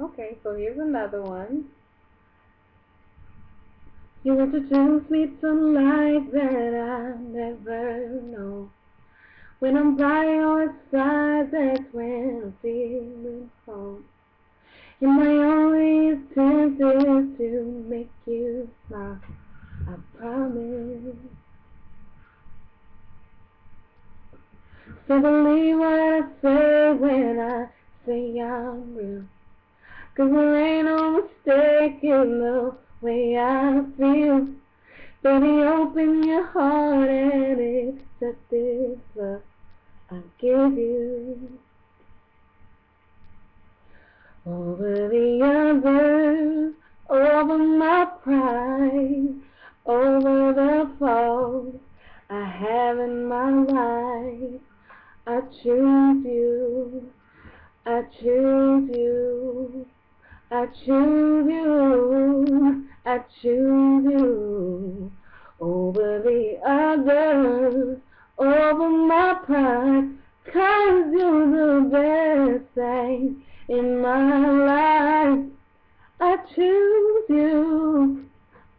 Okay, so here's another one. You introduce me to life that I never know. When I'm by your side, that's when I'm feeling home. And my only intent is to make you smile, I promise. So believe what I say when I say I'm real. 'Cause there ain't no mistake in the way I feel. Baby, open your heart and accept this love I give you. Over the others, over my pride, over the faults I have in my life. I choose you, I choose you, I choose you, I choose you. Over the others, over my pride, 'cause you're the best thing in my life. I choose you,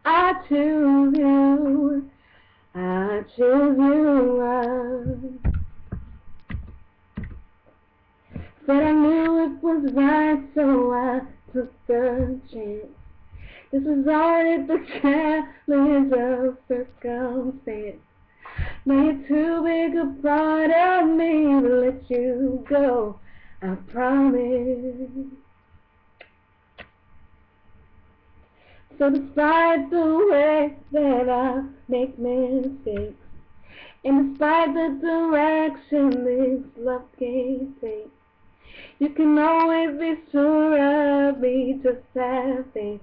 I choose you, I choose you. Said I knew it was right, so I took the chance. This is already the challenge of circumstance. Now you're too big a part of me to let you go, I promise. So despite the way that I make mistakes, and despite the direction this love can take, you can always be sure of me, just have faith.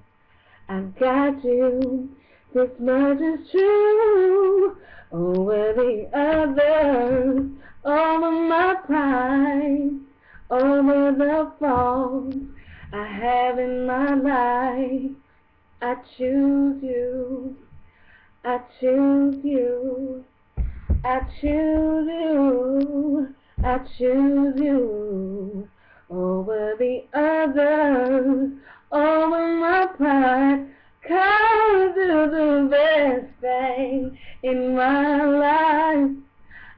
I got you, this much is true. Over the others, over my pride, over the faults I have in my life. I choose you, I choose you, I choose you, I choose you. Over the others, over my pride, 'cause you're the best thing in my life.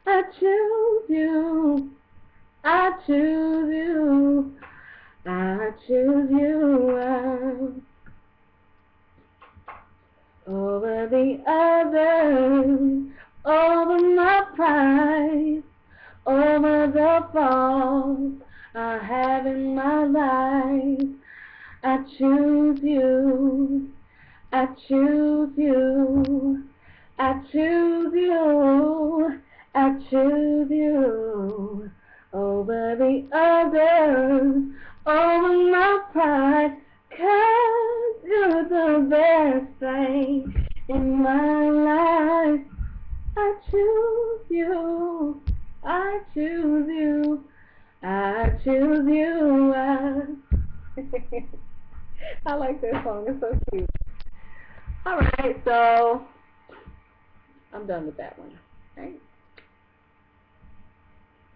I choose you, I choose you, I choose you. Over the others, over my pride, over the faults I have in my life. I choose you, I choose you, I choose you, I choose you. Over the others, over my pride, 'cause you're the best thing in my life. I choose you, I choose you, I choose you. I like that song, it's so cute. Alright, so I'm done with that one. Right?